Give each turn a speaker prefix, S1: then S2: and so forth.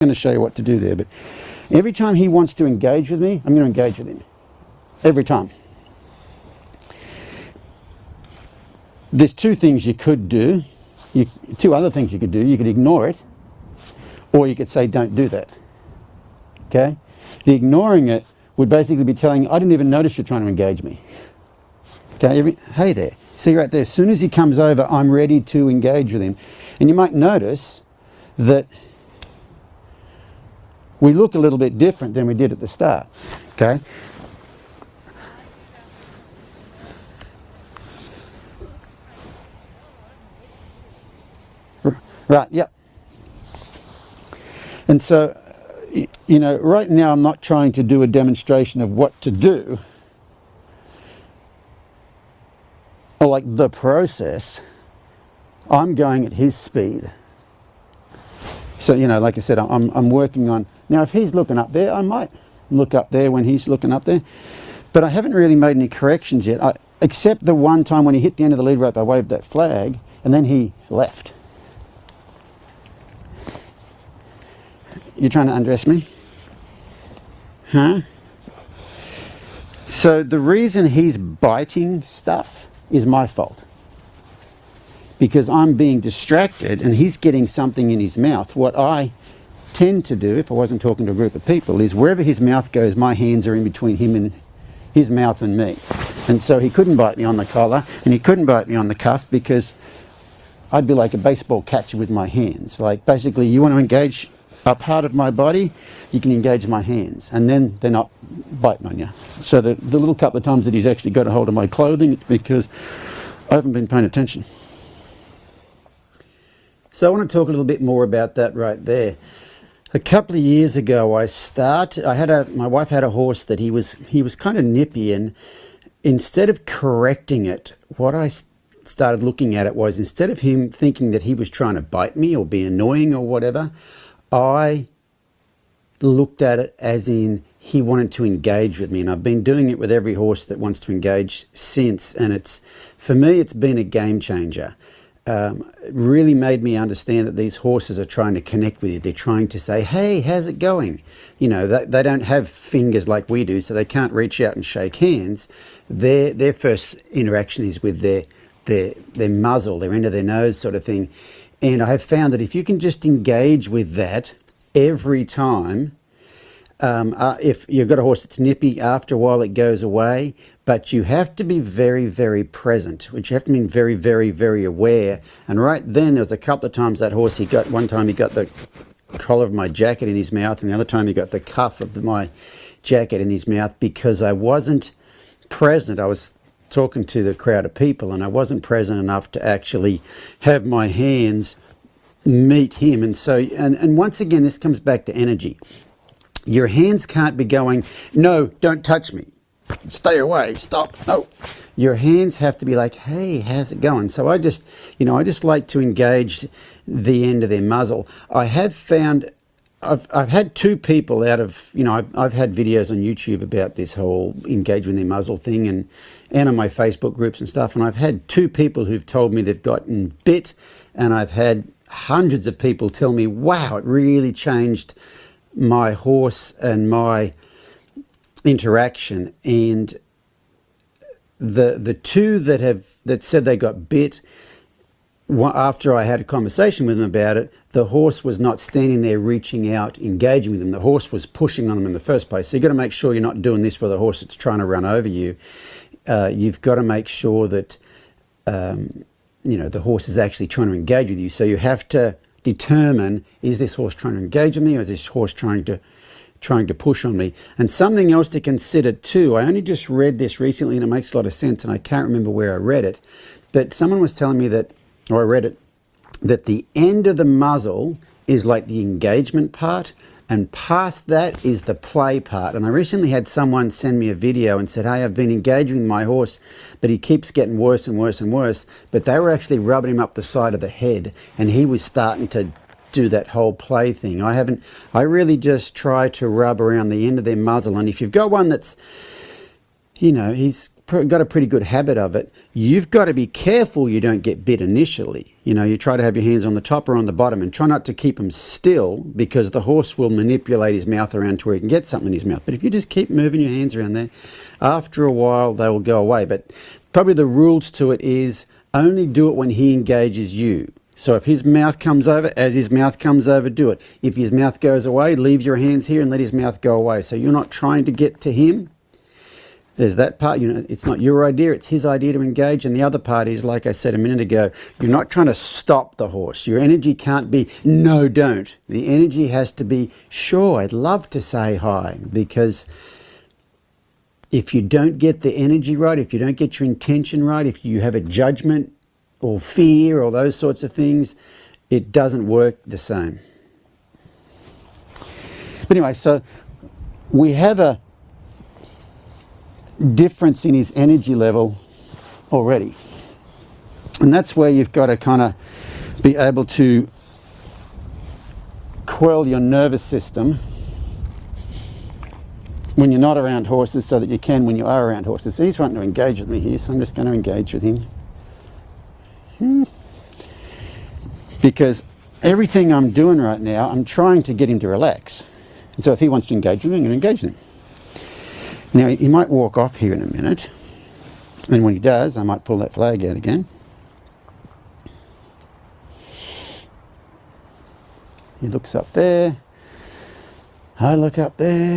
S1: going to show you what to do there, but every time he wants to engage with me, I'm going to engage with him. Every time. There's two things you could do. Two other things you could do. You could ignore it, or you could say, don't do that. Okay? The ignoring it would basically be telling, I didn't even notice you're trying to engage me. Okay? Hey there. See right there, as soon as he comes over, I'm ready to engage with him. And you might notice that we look a little bit different than we did at the start. Okay? Right, yep. And so, you know, right now I'm not trying to do a demonstration of what to do, or like the process. I'm going at his speed. So, you know, like I said, I'm working on... Now, if he's looking up there, I might look up there when he's looking up there. But I haven't really made any corrections yet, except the one time when he hit the end of the lead rope, I waved that flag, and then he left. You're trying to undress me? Huh? So the reason he's biting stuff is my fault. Because I'm being distracted and he's getting something in his mouth. What I tend to do, if I wasn't talking to a group of people, is wherever his mouth goes, my hands are in between him and his mouth and me. And so he couldn't bite me on the collar and he couldn't bite me on the cuff because I'd be like a baseball catcher with my hands. Like, basically, you want to engage a part of my body, you can engage my hands, and then they're not biting on you. So the little couple of times that he's actually got a hold of my clothing, it's because I haven't been paying attention. So I want to talk a little bit more about that right there. A couple of years ago, my wife had a horse that he was kind of nippy, and instead of correcting it, what I started looking at it was, instead of him thinking that he was trying to bite me or be annoying or whatever, I looked at it as in he wanted to engage with me. And I've been doing it with every horse that wants to engage since, and for me it's been a game changer. It really made me understand that these horses are trying to connect with you. They're trying to say, hey, how's it going? You know, they don't have fingers like we do, so they can't reach out and shake hands. Their first interaction is with their muzzle, their end of their nose sort of thing. And I have found that if you can just engage with that every time, if you've got a horse that's nippy, after a while it goes away, but you have to be very, very present, which you have to be very, very, very aware. And right then, there was a couple of times that horse, one time he got the collar of my jacket in his mouth, and the other time he got the cuff of my jacket in his mouth, because I wasn't present. I was talking to the crowd of people, and I wasn't present enough to actually have my hands meet him. And so, and once again, this comes back to energy. Your hands can't be going, no, don't touch me, stay away, stop, no. Your hands have to be like, hey, how's it going? So I just like to engage the end of their muzzle. I have found, I've had two people out of, I've had videos on YouTube about this whole engage with their muzzle thing, and on my Facebook groups and stuff, and I've had two people who've told me they've gotten bit, and I've had hundreds of people tell me, wow, it really changed my horse and my interaction. And the two that said they got bit, after I had a conversation with them about it, the horse was not standing there reaching out, engaging with them. The horse was pushing on them in the first place. So you've got to make sure you're not doing this with a horse that's trying to run over you. You've got to make sure that the horse is actually trying to engage with you. So you have to determine, is this horse trying to engage with me, or is this horse trying to push on me? And something else to consider too, I only just read this recently and it makes a lot of sense, and I can't remember where I read it, but someone was telling me that, or I read it, that the end of the muzzle is like the engagement part, and past that is the play part. And I recently had someone send me a video and said, hey, I've been engaging my horse, but he keeps getting worse and worse and worse. But they were actually rubbing him up the side of the head, and he was starting to do that whole play thing. I really just try to rub around the end of their muzzle. And if you've got one that's, he's got a pretty good habit of it, you've got to be careful you don't get bit initially. You know, you try to have your hands on the top or on the bottom and try not to keep them still, because the horse will manipulate his mouth around to where he can get something in his mouth. But if you just keep moving your hands around there, after a while they will go away. But probably the rules to it is only do it when he engages you. So if his mouth comes over, as his mouth comes over, do it. If his mouth goes away, leave your hands here and let his mouth go away. So you're not trying to get to him. There's that part, you know, it's not your idea, it's his idea to engage. And the other part is, like I said a minute ago, you're not trying to stop the horse. Your energy can't be, no, don't. The energy has to be, sure, I'd love to say hi. Because if you don't get the energy right, if you don't get your intention right, if you have a judgment or fear or those sorts of things, it doesn't work the same. But anyway, so we have a difference in his energy level already. And that's where you've got to kind of be able to quell your nervous system when you're not around horses, so that you can when you are around horses. So he's wanting to engage with me here, so I'm just going to engage with him. Because everything I'm doing right now, I'm trying to get him to relax. And so if he wants to engage with me, I'm going to engage with him. Now, he might walk off here in a minute, and when he does, I might pull that flag out again. He looks up there, I look up there.